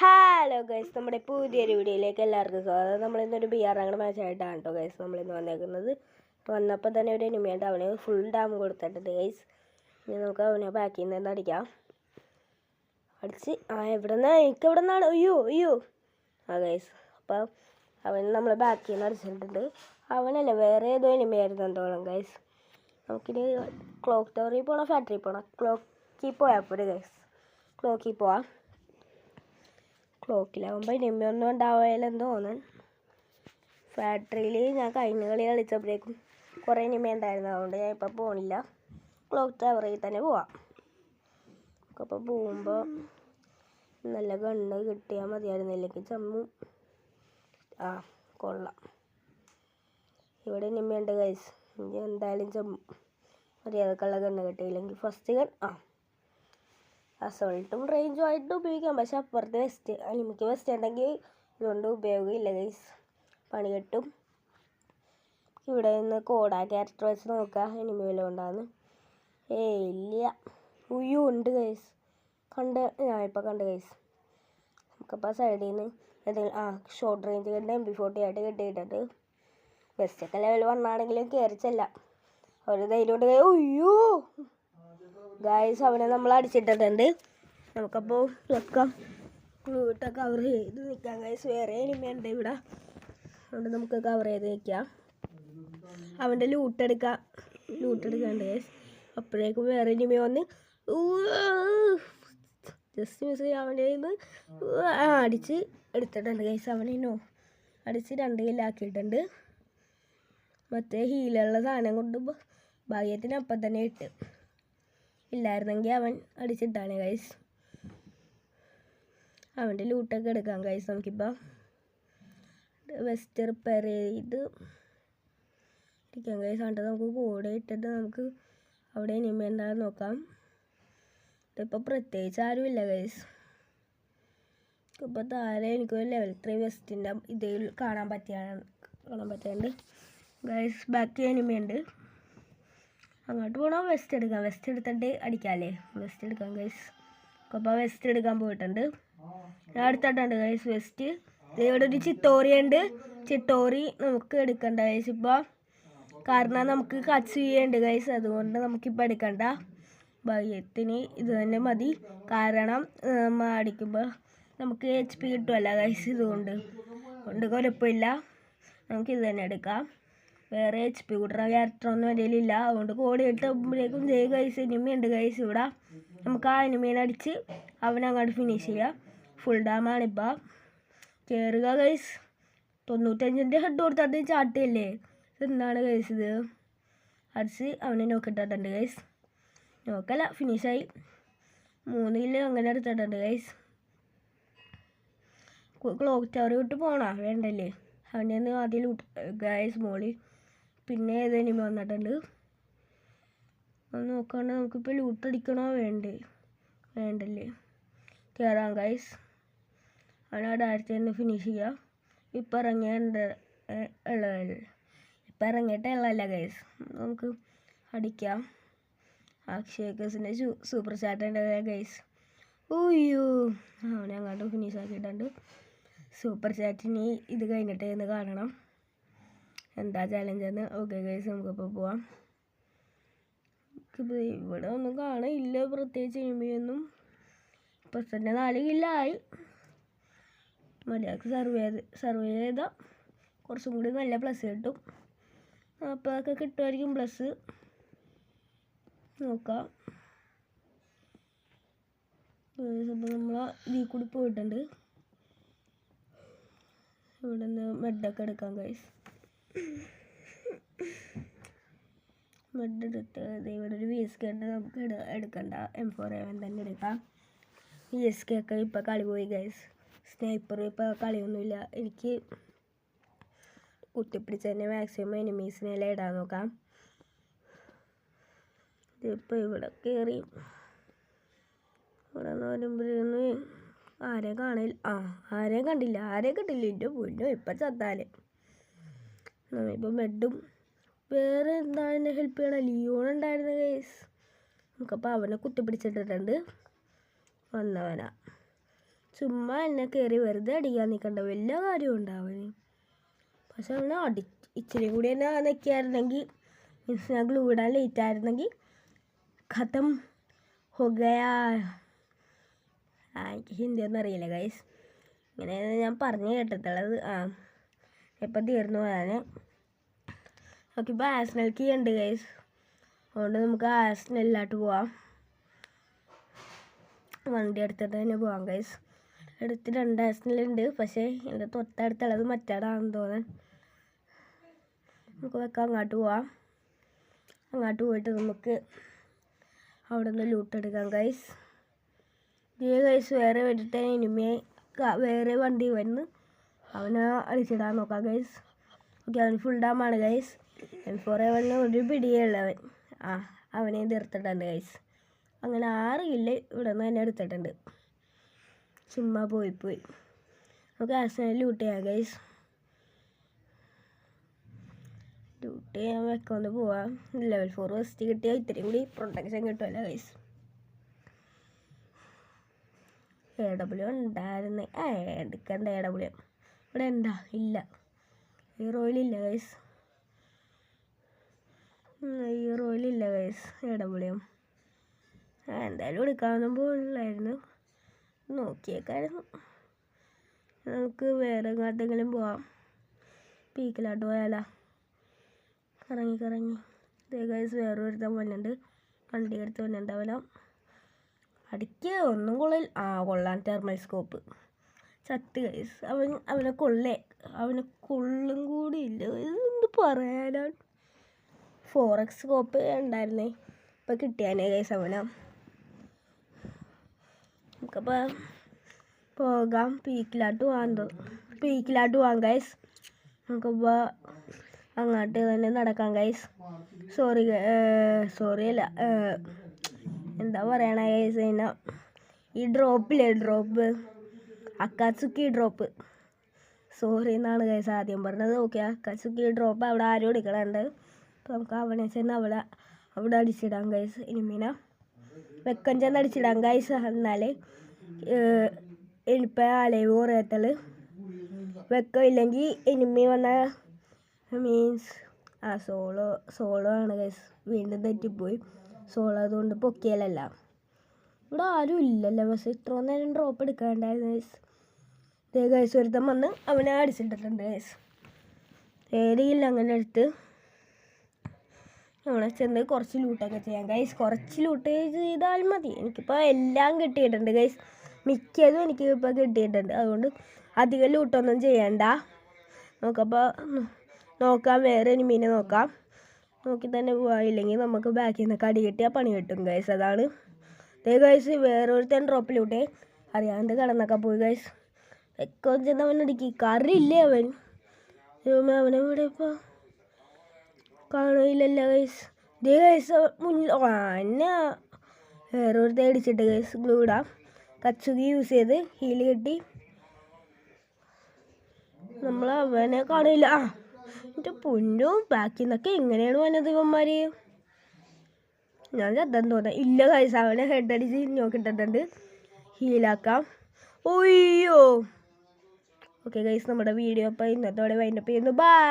Hello guys, നമ്മുടെ പുതിയൊരു വീഡിയോയിലേക്ക് എല്ലാവർക്കും സ്വാഗതം. നമ്മളിന്നൊരു BR അങ്ങനെ മാച്ചായിട്ടാണ് കേട്ടോ ഗൈസ് നമ്മളിന്ന് വന്നേക്കുന്നത്. വന്നപ്പോൾ തന്നെ ഒരു എനിമിയുണ്ട്, അവന് ഫുൾ ഡാം കൊടുത്തിട്ടുണ്ട് ഗൈസ്. ഇനി നമുക്ക് അവനെ ബാക്കിൽ നിന്ന് അടിക്കാം. അടിച്ച് എവിടെ നിന്നാണ് എനിക്കെവിടെ നിന്നാണ് അയ്യോ ഗൈസ്. അപ്പം അവൻ നമ്മൾ ബാക്കിൽ നിന്ന് അടിച്ചിട്ടുണ്ട്. അവനല്ല, വേറെ ഏതോ എനിമിയായിരുന്നു എന്തോളം ഗൈസ്. നമുക്കിനി ക്ലോക്ക് ടവറിൽ പോകണം, ഫാക്ടറി പോകണം. ക്ലോക്കിൽ പോയാൽ പോരെ ഗൈസ്, ക്ലോക്കിൽ പോവാം. ക്ലോക്കിലാവുമ്പോൾ ഇനിമയൊന്നും ഉണ്ടാവില്ലെന്ന് തോന്നുന്നു. ഫാക്ടറിയിൽ ഞാൻ കഴിഞ്ഞ കളി കളിച്ചപ്പോഴേക്കും കുറേ ഇനിമ ഉണ്ടായിരുന്നു, അതുകൊണ്ട് ഞാൻ ഇപ്പം പോകണില്ല. ക്ലോക്ക് ടവറിൽ തന്നെ പോവാം. അപ്പോൾ പോകുമ്പോൾ നല്ല ഗണ്ണ് കിട്ടിയാൽ മതിയായിരുന്നില്ലെങ്കിൽ ചമ്മും. കൊള്ളാം. ഇവിടെ ഇനിമയുണ്ട് ഗൈസ്, ഇനി എന്തായാലും ചമ്മും. മര്യാദക്കുള്ള ഗണ്ണ് കിട്ടിയില്ലെങ്കിൽ ഫസ്റ്റ് ഗൺ അസോൾട്ടും റേഞ്ചും ആയിട്ട് ഉപയോഗിക്കാം. പക്ഷെ അപ്പുറത്ത് വെസ്റ്റ് എനിക്ക് വെസ്റ്റ് ഉണ്ടെങ്കിൽ ഇതുകൊണ്ട് ഉപയോഗമില്ല ഗൈസ്, പണി കിട്ടും. ഇവിടെ നിന്ന് കോഡാ ക്യാരക്ടർ വെച്ച് നോക്കാം എനിമി വല്ലതും ഉണ്ടാകുന്നു. ഇല്ല. ഉണ്ട് ഗൈസ്, ഞാനിപ്പോൾ കണ്ട് ഗൈസ്. നമുക്കപ്പോൾ സൈഡിൽ നിന്ന് എന്തെങ്കിലും ഷോർട്ട് റേഞ്ച് കണ്ട് MP40 ആയിട്ട് കിട്ടിയിട്ടുണ്ട്. വെസ്റ്റൊക്കെ ലെവൽ വന്നാണെങ്കിലും കയറിച്ചല്ല ഒരു ധൈര്യമുണ്ട്. ഗൈസ് അവനെ നമ്മൾ അടിച്ചിട്ടിട്ടുണ്ട്. നമുക്കപ്പോൾ വെക്കാം, ക്ലൂട്ട് കവർ ചെയ്ത് നിൽക്കാം ഗൈസ്. വേറെ എനിമയുണ്ട് ഇവിടെ, അതുകൊണ്ട് നമുക്ക് കവർ ചെയ്ത് നിൽക്കാം. അവൻ്റെ ലൂട്ടെടുക്കാണ്ട് ഗൈസ്. അപ്പോഴേക്കും വേറെ എനിമ വന്ന് ജസ്റ്റ് മിസ് അവൻ്റെ നിന്ന് അടിച്ച് എടുത്തിട്ടുണ്ട് ഗൈസ്. അവനോ അടിച്ച് 2 കില്ലാക്കിയിട്ടുണ്ട്. മറ്റേ ഹീലുള്ള സാധനം കൊണ്ട് ഭാഗ്യത്തിന് അപ്പം തന്നെ ഇട്ട്, ഇല്ലായിരുന്നെങ്കിൽ അവൻ അടിച്ചിട്ടാണ് ഗൈസ്. അവൻ്റെ ലൂട്ടൊക്കെ എടുക്കാം ഗൈസ്. നമുക്കിപ്പോൾ വെസ്റ്റ് റിപ്പയർ ചെയ്ത് ഇരിക്കാം ഗൈസ്. എന്നിട്ട് നമുക്ക് കൂടെ ഇട്ടിട്ട് നമുക്ക് അവിടെ ഇനിമ ഉണ്ടാകാൻ നോക്കാം. ഇതിപ്പോൾ പ്രത്യേകിച്ച് ആരുമില്ല ഗൈസ്. ഇപ്പോൾ താഴെ എനിക്കൊരു ലെവൽ 3 വെസ്റ്റിൻ്റെ ഇതിൽ കാണാൻ പറ്റുന്നുണ്ട് ഗൈസ്. ബാക്കി എനിമയുണ്ട്, അങ്ങോട്ട് പോകണം. വെസ്റ്റ് എടുക്കാം, വെസ്റ്റ് എടുത്തിട്ട് അടിക്കാമല്ലേ. വെസ്റ്റ് എടുക്കാം ഗൈസ്. അപ്പോൾ വെസ്റ്റ് എടുക്കാൻ പോയിട്ടുണ്ട്, ഞാൻ എടുത്തിട്ടുണ്ട് ഗൈസ് വെസ്റ്റ്. ഇവിടെ ഒരു ചിത്തോറിയുണ്ട്, ചിത്തോറി നമുക്ക് എടുക്കണ്ട ഗൈസ് ഇപ്പോൾ, കാരണം നമുക്ക് കച്ച് ചെയ്യുന്നുണ്ട് ഗൈസ്. അതുകൊണ്ട് നമുക്കിപ്പോൾ എടുക്കണ്ട, ഭാഗ്യത്തിന് ഇത് തന്നെ മതി. കാരണം അടിക്കുമ്പോൾ നമുക്ക് HP കിട്ടുമല്ല ഗൈസ്. ഇതുകൊണ്ട് കുഴപ്പമില്ല, നമുക്കിത് തന്നെ എടുക്കാം. വേറെ HP കൂട്ടുന്ന ക്യാരക്ടറൊന്നും എൻ്റെ കയ്യിലില്ല, അതുകൊണ്ട് കോടി ഇട്ടുമ്പോഴേക്കും ഗൈസ് എനിമിയുണ്ട് ഗൈസ് ഇവിടെ. നമുക്ക് ആ എനിമീനെ അടിച്ച് അവനങ്ങോട്ട് ഫിനിഷ് ചെയ്യാം. ഫുൾ ഡാമാണിപ്പോൾ. കയറുക ഗൈസ്. 95ൻ്റെ ഹെഡ് കൊടുത്തിട്ട് ചാട്ടിയല്ലേ, എന്താണ് ഗൈസ് ഇത്. അടിച്ച് അവനെ നോക്കിയിട്ടുണ്ട് ഗൈസ്. നോക്കല്ല, ഫിനിഷായി. 3 കില്ല് അങ്ങനെ എടുത്തിട്ടുണ്ട് ഗൈസ്. ക്ലോക്ക് ടവർ വിട്ട് പോകണോ വേണ്ടല്ലേ, അവൻ്റെ ഒന്ന് ആദ്യം ഗൈസ് മോളി. പിന്നെ ഏത് എനിമ വന്നിട്ടുണ്ട് അത് നോക്കാണ്ട് നമുക്കിപ്പോൾ ലൂട്ടടിക്കണോ വേണ്ടല്ലേ. കയറാം ഗൈസ്. അവനെ ഡയറക്റ്റ് തന്നെ ഫിനിഷ് ചെയ്യാം. ഇപ്പം ഇറങ്ങിയിട്ടുള്ളതല്ല ഗൈസ്, നമുക്ക് അടിക്കാം. അക്ഷയക്കസിൻ്റെ സൂപ്പർ ചാറ്റ് ഉണ്ട് ഗൈസ്. അവനെ അങ്ങോട്ട് ഫിനിഷ് ആക്കിയിട്ടുണ്ട്. സൂപ്പർ ചാറ്റിന് ഇത് കഴിഞ്ഞിട്ട് എന്ന് കാണണം എന്താ ചാലഞ്ചെന്ന്. ഓക്കെ ഗൈസ്, നമുക്കിപ്പോൾ പോവാം. ഇവിടെ ഒന്നും കാണില്ല പ്രത്യേകിച്ച് എനിമിയൊന്നും. ഇപ്പം തന്നെ 4 കില്ലായി. മര്യാദക്ക് സർവേ ചെയ്താൽ കുറച്ചും കൂടി നല്ല പ്ലസ് കിട്ടും. അപ്പോൾ അതൊക്കെ കിട്ടുമായിരിക്കും പ്ലസ്. നോക്കാം. അപ്പോൾ നമ്മൾ ഇതിൽ കൂടി പോയിട്ടുണ്ട്. ഇവിടെ നിന്ന് മെഡൊക്കെ എടുക്കാം ഗൈസ്. മെഡ് എടുത്ത് ഇവിടെ ഒരു VSK ഉണ്ട്, നമുക്ക് എടുക്കണ്ട. M4A1 തന്നെ എടുക്കാം. VSK ഒക്കെ ഇപ്പോൾ കളി പോയി ഗൈസ്. സ്നൈപ്പർ ഇപ്പോൾ കളിയൊന്നുമില്ല. എനിക്ക് കുത്തിപ്പിടിച്ച് തന്നെ മാക്സിമം എനിമീസിനെല്ലാം ഇടാൻ നോക്കാം. ഇതിപ്പോൾ ഇവിടെ കയറി ഇവിടെ നിന്ന് വരുമ്പോഴൊന്നും ആരെയും കാണില്ല. ആരെയും കണ്ടില്ല. എൻ്റെ പൊന്നോ ഇപ്പം ചത്താല്. ഇപ്പം മെഡും വേറെ എന്താ എന്നെ ഹെൽപ്പ് ചെയ്യണം. ലിയോൺ ഉണ്ടായിരുന്നു ഗൈസ്. നമുക്കപ്പോൾ അവനെ കുത്തിപ്പിടിച്ചിട്ടിട്ടുണ്ട്. വന്നവനാ ചുമ്മാ എന്നെ കയറി വെറുതെ അടിക്കാൻ നിൽക്കണ്ട, വലിയ കാര്യം ഉണ്ടാവന്. പക്ഷെ അവനെ ഇച്ചിരി കൂടി തന്നെ നിൽക്കുകയായിരുന്നെങ്കിൽ, മീൻസ് ഞാൻ ഗ്ലൂ ഇടാൻ ലേറ്റ് ആയിരുന്നെങ്കിൽ ഖത്തം ഹൊഗയാ. എനിക്ക് ഹിന്ദി ഒന്നും അറിയില്ല ഗൈസ്, ഇങ്ങനെയാണ് ഞാൻ പറഞ്ഞു കേട്ടിട്ടുള്ളത്. ഇപ്പം തീർന്നു ഞാൻ. നോക്കിയപ്പോൾ ആസ്നൽ കീ ഉണ്ട് ഗൈസ്, അതുകൊണ്ട് നമുക്ക് ആസ്നലിലോട്ട് പോവാം. വണ്ടി എടുത്തിട്ട് തന്നെ പോവാം ഗൈസ്. എടുത്ത് 2 ആസ്നലുണ്ട്, പക്ഷേ എൻ്റെ തൊട്ടടുത്തുള്ളത് മറ്റാടാണെന്ന് തോന്നാൻ. നമുക്ക് വെക്കാം, അങ്ങോട്ട് പോവാം. അങ്ങോട്ട് പോയിട്ട് നമുക്ക് അവിടെ നിന്ന് ലൂട്ടെടുക്കാം ഗൈസ്. ഈ ഗൈസ് വേറെ വേണ്ടിയിട്ട് ഇനിമയെ വേറെ വണ്ടി വന്ന് അവനെ അടിച്ചിടാൻ നോക്കാം ഗൈസ്. ഓക്കെ, അവൻ ഫുൾ ഡാമാണ് ഗൈസ്. M4A1 ഒരു പിടിയുള്ളവൻ. അവനെ തീർത്തിട്ടുണ്ട് ഗൈസ്. അങ്ങനെ 6 കില്ല് ഇവിടെ നിന്ന് തന്നെ എടുത്തിട്ടുണ്ട്. ചുമ്മാ പോയി നമുക്ക് ആസ്നൽ ലൂട്ട് ചെയ്യാം ഗൈസ്. ലൂട്ട് ചെയ്യാൻ വെക്കാന്ന് പോവാം. ലെവൽ 4 വെസ്റ്റ് കിട്ടിയാൽ ഇത്രയും കൂടി പ്രൊട്ടക്ഷൻ കിട്ടുമല്ലോ ഗൈസ്. AW ഉണ്ടായിരുന്നു, എടുക്കണ്ട. AW ഇവിടെ ഉണ്ടാ? ഇല്ല, ഈ റോയിലില്ല ഗൈസ്. AW എന്തായാലും എടുക്കാനൊന്നും പോയില്ലായിരുന്നു, നോക്കിയേക്കായിരുന്നു. നമുക്ക് വേറെ എങ്ങോട്ടെങ്കിലും പോവാം. പീക്കിലോട്ട് പോയാലോ? കറങ്ങി ഗൈസ്. വേറൊരുത്തൻ വന്നുണ്ട്, വണ്ടി എടുത്ത് വന്നിട്ടുണ്ട്. അടിക്ക് ഒന്നും കൊള്ളാൻ തെർമൽ സ്കോപ്പ് ചത്ത് ഗൈസ്. അവനെ കൊള്ളും കൂടി ഇല്ല. എന്ത് പറയാനാണ്? 4x സ്കോപ്പ് ഉണ്ടായിരുന്നേ, ഇപ്പം കിട്ടിയാനേ ഗൈസ് അവനെ. നമുക്കപ്പോൾ പോകാം, പീക്കിലോട്ട് പോകാം ഗൈസ്. നമുക്കിപ്പോൾ അങ്ങോട്ട് തന്നെ നടക്കാം ഗൈസ്. സോറി അല്ല, എന്താ പറയണ ഗൈസ്, പിന്നെ ഈ ഡ്രോപ്പ് അക്കാസുക്കി ഡ്രോപ്പ്, സോറി എന്നാണ് ഗൈസ് ആദ്യം പറഞ്ഞത്. ഓക്കെ, അക്കാസുക്കി ഡ്രോപ്പ് അവിടെ ആരും എടുക്കണുണ്ട്. അപ്പോൾ നമുക്ക് അവനെ ചെന്ന് അവിടെ അടിച്ചിടാം ഗൈസ്. ഇനിമീന വെക്കം ചെന്ന് അടിച്ചിടാം ഗൈസ്. എന്നാൽ ഇനിയിപ്പോൾ അലൈവ് കുറയത്തുള്ളൂ. വെക്കം ഇല്ലെങ്കിൽ എനിമി വന്ന മീൻസ് സോളോ ആണ് ഗൈസ്. വീണ്ടും തെറ്റിപ്പോയി. സോളോ അതുകൊണ്ട് പൊക്കിയാലല്ല. ഇവിടെ ആരും ഇല്ലല്ലോ, പക്ഷേ ഇത്ര നേരം ഡ്രോപ്പ് എടുക്കാണ്ടായിരുന്നു ഗൈസ്. ഗൈസ് ഒരുത്തം വന്ന് അവനെ അടിച്ചിട്ടിട്ടുണ്ട് ഗൈസ്. ഏരിയില്ല, അങ്ങനെ എടുത്ത് അവിടെ ചെന്ന് കുറച്ച് ലൂട്ടൊക്കെ ചെയ്യാം ഗൈസ്. കുറച്ച് ലൂട്ട് ചെയ്താൽ മതി. എനിക്കിപ്പോൾ എല്ലാം കിട്ടിയിട്ടുണ്ട് ഗൈസ്, മിക്കതും എനിക്ക് ഇപ്പോൾ കിട്ടിയിട്ടുണ്ട്. അതുകൊണ്ട് അധികം ലൂട്ടൊന്നും ചെയ്യണ്ട. നമുക്കപ്പോൾ നോക്കാം, വേറെ എനിമീനെ നോക്കി തന്നെ പോയില്ലെങ്കിൽ നമുക്ക് ബാക്കിൽ നിന്നൊക്കെ അടി കിട്ടിയാൽ പണി കിട്ടും ഗൈസ്. അതാണ് ഗൈസ്. വേറൊരുത്തൻ ഡ്രോപ്പ് ലൂട്ടേ അറിയാണ്ട് കടന്നൊക്കെ പോയി ഗൈസ്. ഒക്കെ ചെന്ന് അവനടിക്കി കറിയില്ലേ അവനെവിടെ ഇപ്പോൾ കാണില്ലല്ലോ ഗൈസ്. ഗൈസ് മുന്നിൽ എന്നെ വേറൊരുത്തൻ അടിച്ചിട്ട് ഗൈസ്. ഗ്ലൂ ഇടാം, കച്ചുകി യൂസ് ചെയ്ത് ഹീല് കിട്ടി. നമ്മൾ അവനെ കാണില്ല. എൻ്റെ പൊന്നും, ബാക്കിൽ നിന്നൊക്കെ എങ്ങനെയാണ് വന്നത് ഇവന്മാർ? ഞാൻ ചത്തം തോന്നാം. ഇല്ല ഗൈസ്, അവനെ ഹെഡ് അടിച്ച് നോക്കിയിട്ടുണ്ട്. ഹീലാക്കാം. ഓയ്യോ. ഓക്കെ ഗൈസ്, നമ്മുടെ വീഡിയോ ഇപ്പോൾ ഇന്നത്തോടെ വൈൻഡപ്പ് ചെയ്യുന്നു. ബൈ.